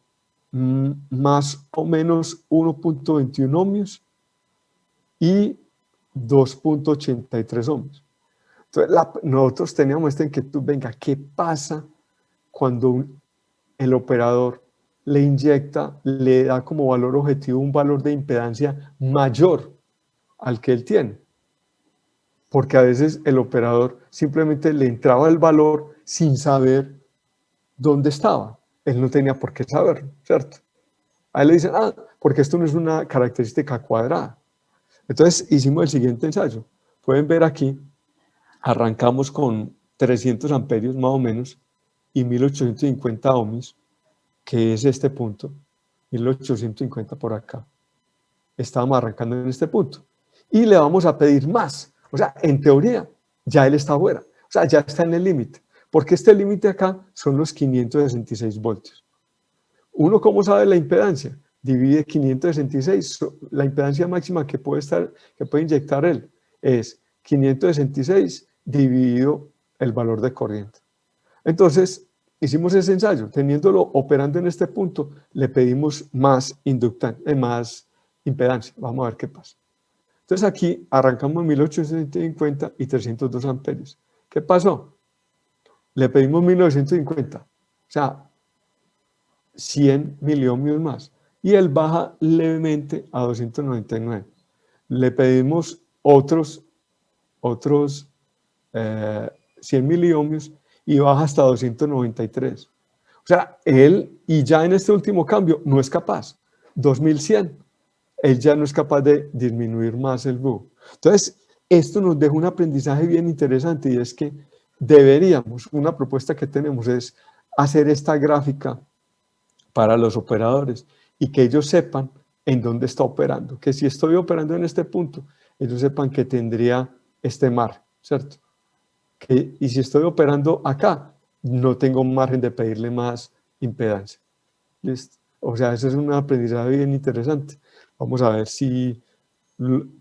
más o menos 1.21 ohmios y 2.83 ohmios. Entonces, nosotros teníamos esta inquietud, venga, ¿qué pasa cuando el operador le inyecta, le da como valor objetivo un valor de impedancia mayor al que él tiene? Porque a veces el operador simplemente le entraba el valor sin saber dónde estaba. Él no tenía por qué saberlo, ¿cierto? A él le dicen, porque esto no es una característica cuadrada. Entonces hicimos el siguiente ensayo. Pueden ver aquí, arrancamos con 300 amperios más o menos y 1850 ohms, que es este punto, 1850 por acá. Estábamos arrancando en este punto. Y le vamos a pedir más. O sea, en teoría, ya él está fuera. O sea, ya está en el límite. Porque este límite acá son los 566 voltios. ¿Uno cómo sabe la impedancia? Divide 566, la impedancia máxima que puede inyectar él es 566 dividido el valor de corriente. Entonces, hicimos ese ensayo, teniéndolo operando en este punto, le pedimos más más impedancia. Vamos a ver qué pasa. Entonces aquí arrancamos 1850 y 302 amperios. ¿Qué pasó? Le pedimos 1950, o sea, 100 miliohmios más. Y él baja levemente a 299. Le pedimos otros 100 miliohmios y baja hasta 293. O sea, él, y ya en este último cambio, no es capaz. 2100, él ya no es capaz de disminuir más el flujo. Entonces, esto nos deja un aprendizaje bien interesante y es que deberíamos, una propuesta que tenemos es hacer esta gráfica para los operadores y que ellos sepan en dónde está operando, que si estoy operando en este punto, ellos sepan que tendría este margen, ¿cierto? Y si estoy operando acá, no tengo margen de pedirle más impedancia. ¿Listo? O sea, eso es un aprendizaje bien interesante. Vamos a ver si,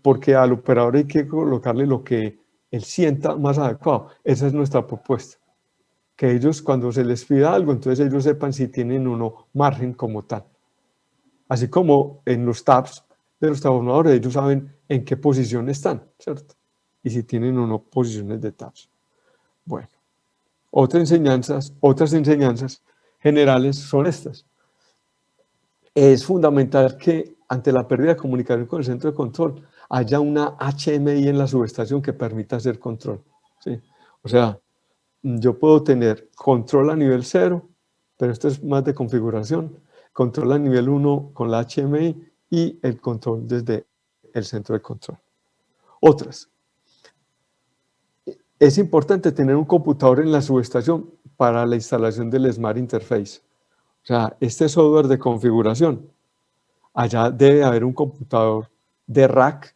porque al operador hay que colocarle lo que él sienta más adecuado. Esa es nuestra propuesta. Que ellos cuando se les pida algo, entonces ellos sepan si tienen o no margen como tal. Así como en los tabs de los transformadores, ellos saben en qué posición están, ¿cierto? Y si tienen o no posiciones de tabs. Bueno, otras enseñanzas generales son estas. Es fundamental que ante la pérdida de comunicación con el centro de control haya una HMI en la subestación que permita hacer control, ¿sí? O sea, yo puedo tener control a nivel 0, pero esto es más de configuración, control a nivel 1 con la HMI y el control desde el centro de control. Otras. Es importante tener un computador en la subestación para la instalación del Smart Interface. O sea, este software de configuración, allá debe haber un computador de rack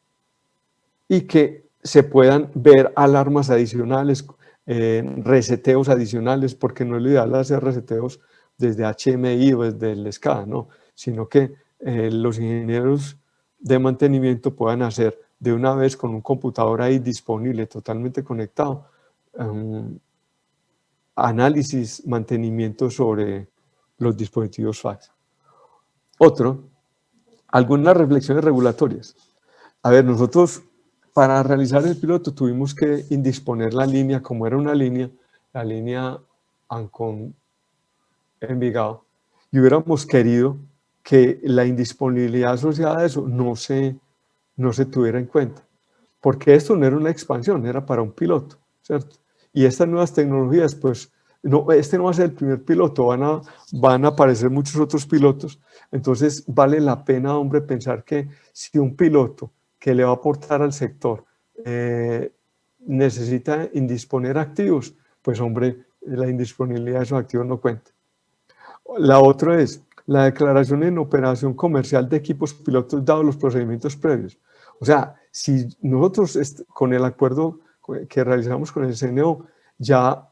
y que se puedan ver alarmas adicionales, reseteos adicionales, porque no es lo ideal hacer reseteos desde HMI o desde el SCADA, ¿no? Sino que los ingenieros de mantenimiento puedan hacer de una vez con un computador ahí disponible, totalmente conectado, análisis, mantenimiento sobre los dispositivos fax. Otro, algunas reflexiones regulatorias. A ver, nosotros para realizar el piloto tuvimos que indisponer la línea, como era una línea, la línea Ancon-Envigado, y hubiéramos querido que la indisponibilidad asociada a eso no se tuviera en cuenta, porque esto no era una expansión, era para un piloto, ¿cierto? Y estas nuevas tecnologías, pues, este no va a ser el primer piloto, van a aparecer muchos otros pilotos, entonces vale la pena, hombre, pensar que si un piloto que le va a aportar al sector necesita indisponer activos, pues, hombre, la indisponibilidad de esos activos no cuenta. La otra es la declaración en operación comercial de equipos pilotos dados los procedimientos previos. O sea, si nosotros con el acuerdo que realizamos con el CNO ya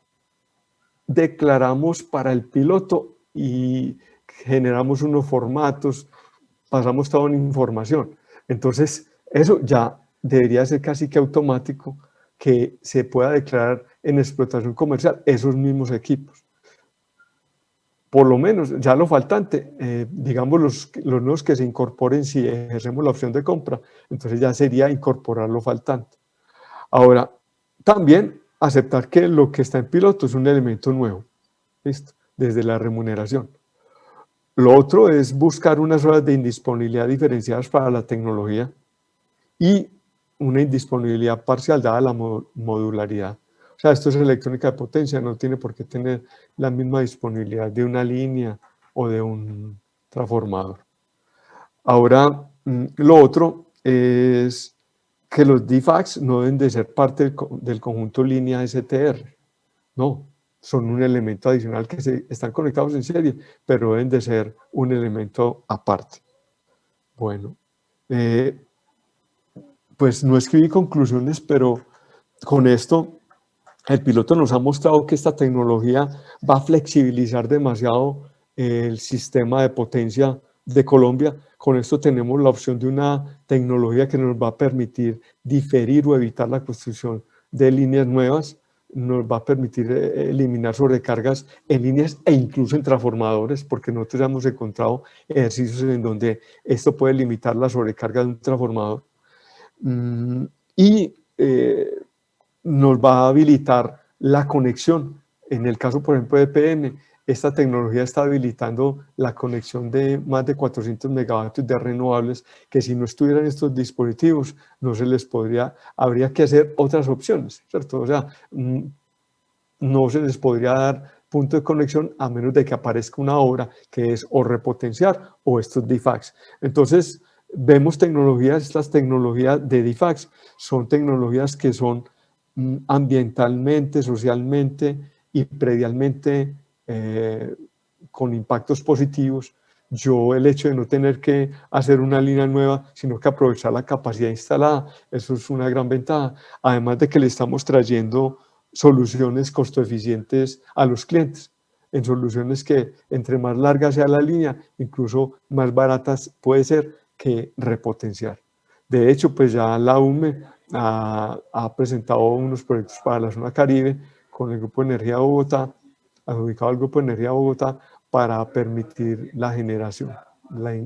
declaramos para el piloto y generamos unos formatos, pasamos toda una información. Entonces, eso ya debería ser casi que automático que se pueda declarar en explotación comercial esos mismos equipos. Por lo menos, ya lo faltante, digamos los nuevos que se incorporen si ejercemos la opción de compra, entonces ya sería incorporar lo faltante. Ahora, también aceptar que lo que está en piloto es un elemento nuevo, ¿listo? Desde la remuneración. Lo otro es buscar unas horas de indisponibilidad diferenciadas para la tecnología y una indisponibilidad parcial dada la modularidad. O sea, esto es electrónica de potencia, no tiene por qué tener la misma disponibilidad de una línea o de un transformador. Ahora, lo otro es que los DFACs no deben de ser parte del conjunto línea STR. No, son un elemento adicional que están conectados en serie, pero deben de ser un elemento aparte. Bueno, pues no escribí conclusiones, pero con esto el piloto nos ha mostrado que esta tecnología va a flexibilizar demasiado el sistema de potencia de Colombia. Con esto tenemos la opción de una tecnología que nos va a permitir diferir o evitar la construcción de líneas nuevas, nos va a permitir eliminar sobrecargas en líneas e incluso en transformadores, porque nosotros hemos encontrado ejercicios en donde esto puede limitar la sobrecarga de un transformador. Y nos va a habilitar la conexión. En el caso, por ejemplo, de EPM, esta tecnología está habilitando la conexión de más de 400 megavatios de renovables que si no estuvieran estos dispositivos no se les podría, habría que hacer otras opciones, ¿cierto? O sea, no se les podría dar punto de conexión a menos de que aparezca una obra que es o repotenciar o estos DFACs. Entonces, vemos tecnologías, estas tecnologías de DIFAX son tecnologías que son ambientalmente, socialmente y predialmente con impactos positivos. El hecho de no tener que hacer una línea nueva, sino que aprovechar la capacidad instalada, eso es una gran ventaja. Además de que le estamos trayendo soluciones costo eficientes a los clientes, en soluciones que entre más larga sea la línea, incluso más baratas puede ser que repotenciar. De hecho, pues ya la UME ha presentado unos proyectos para la zona Caribe con el Grupo de Energía Bogotá, adjudicado al Grupo de Energía Bogotá, para permitir la generación,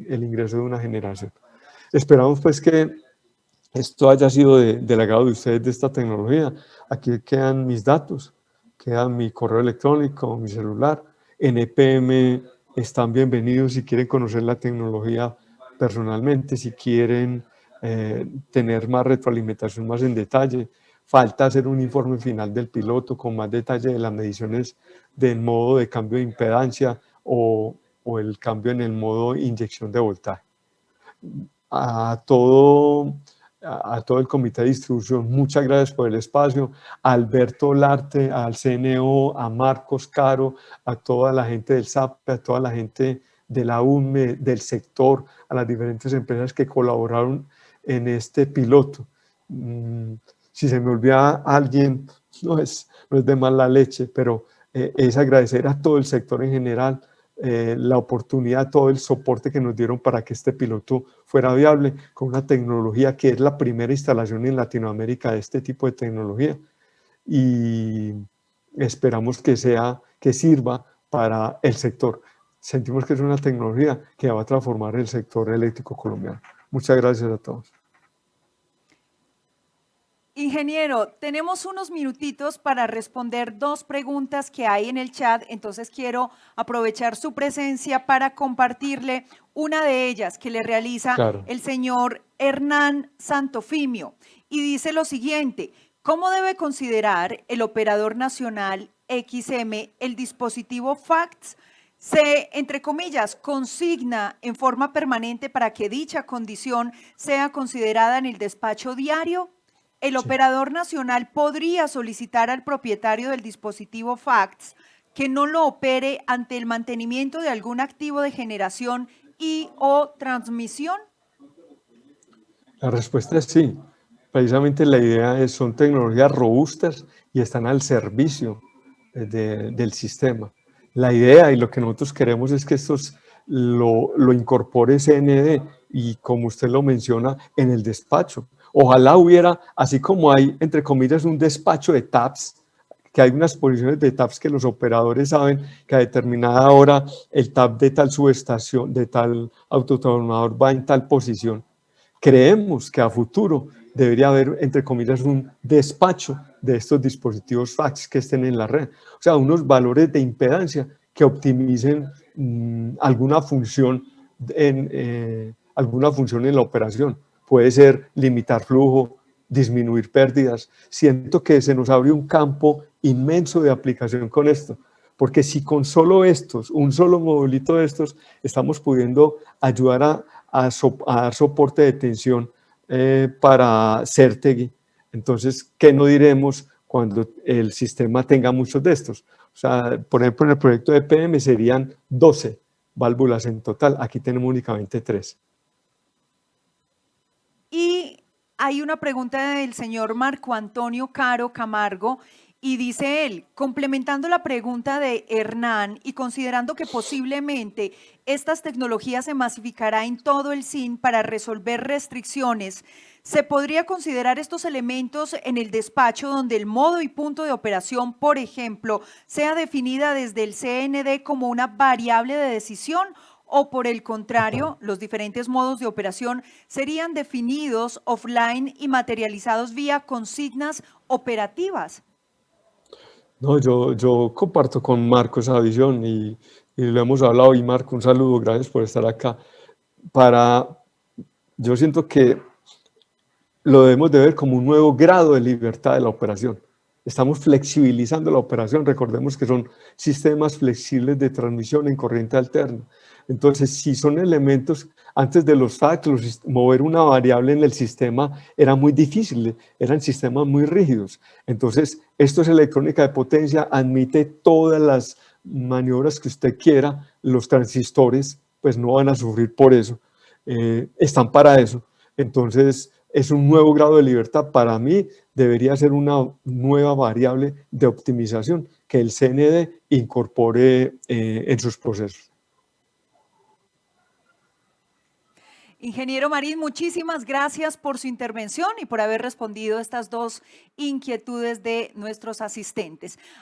el ingreso de una generación. Esperamos pues que esto haya sido del agrado de ustedes de esta tecnología. Aquí quedan mis datos, queda mi correo electrónico, mi celular. En EPM están bienvenidos si quieren conocer la tecnología personalmente, si quieren tener más retroalimentación más en detalle. Falta hacer un informe final del piloto con más detalle de las mediciones del modo de cambio de impedancia o el cambio en el modo inyección de voltaje. A todo el comité de distribución, muchas gracias por el espacio, a Alberto Larte, al CNO, a Marcos Caro, a toda la gente del SAP, a toda la gente de la UME, del sector, a las diferentes empresas que colaboraron en este piloto. Si se me olvida alguien, no es de mala leche, pero es agradecer a todo el sector en general, la oportunidad, todo el soporte que nos dieron para que este piloto fuera viable con una tecnología que es la primera instalación en Latinoamérica de este tipo de tecnología, y esperamos que sirva para el sector. Sentimos que es una tecnología que va a transformar el sector eléctrico colombiano. Muchas gracias a todos. Ingeniero, tenemos unos minutitos para responder 2 preguntas que hay en el chat, entonces quiero aprovechar su presencia para compartirle una de ellas que le realiza el señor Hernán Santofimio, y dice lo siguiente: ¿cómo debe considerar el operador nacional XM el dispositivo FACTS? Se, entre comillas, consigna en forma permanente para que dicha condición sea considerada en el despacho diario. El operador nacional podría solicitar al propietario del dispositivo FACTS que no lo opere ante el mantenimiento de algún activo de generación y/o transmisión. La respuesta es sí. Precisamente la idea son tecnologías robustas y están al servicio del sistema. La idea y lo que nosotros queremos es que estos lo incorpore CND y, como usted lo menciona, en el despacho. Ojalá hubiera, así como hay, entre comillas, un despacho de TAPS, que hay unas posiciones de TAPS que los operadores saben que a determinada hora el TAP de tal subestación, de tal autotransformador va en tal posición. Creemos que a futuro debería haber, entre comillas, un despacho de estos dispositivos FACTS que estén en la red. O sea, unos valores de impedancia que optimicen alguna función en la operación. Puede ser limitar flujo, disminuir pérdidas. Siento que se nos abre un campo inmenso de aplicación con esto, porque si con solo estos, un solo modulito de estos, estamos pudiendo ayudar a dar soporte de tensión para CERTEGI, entonces, ¿qué no diremos cuando el sistema tenga muchos de estos? O sea, por ejemplo, en el proyecto de EPM serían 12 válvulas en total, aquí tenemos únicamente 3. Y hay una pregunta del señor Marco Antonio Caro Camargo, y dice él, complementando la pregunta de Hernán y considerando que posiblemente estas tecnologías se masificará en todo el SIN para resolver restricciones, ¿se podría considerar estos elementos en el despacho donde el modo y punto de operación, por ejemplo, sea definida desde el CND como una variable de decisión? ¿O por el contrario, los diferentes modos de operación serían definidos offline y materializados vía consignas operativas? No, yo comparto con Marco esa visión y lo hemos hablado. Y Marco, un saludo, gracias por estar acá. Yo siento que lo debemos de ver como un nuevo grado de libertad de la operación. Estamos flexibilizando la operación. Recordemos que son sistemas flexibles de transmisión en corriente alterna. Entonces, si son elementos, antes de los FACS, mover una variable en el sistema era muy difícil, eran sistemas muy rígidos. Entonces, esto es electrónica de potencia, admite todas las maniobras que usted quiera, los transistores pues no van a sufrir por eso, están para eso. Entonces, es un nuevo grado de libertad. Para mí, debería ser una nueva variable de optimización que el CND incorpore en sus procesos. Ingeniero Marín, muchísimas gracias por su intervención y por haber respondido a estas dos inquietudes de nuestros asistentes.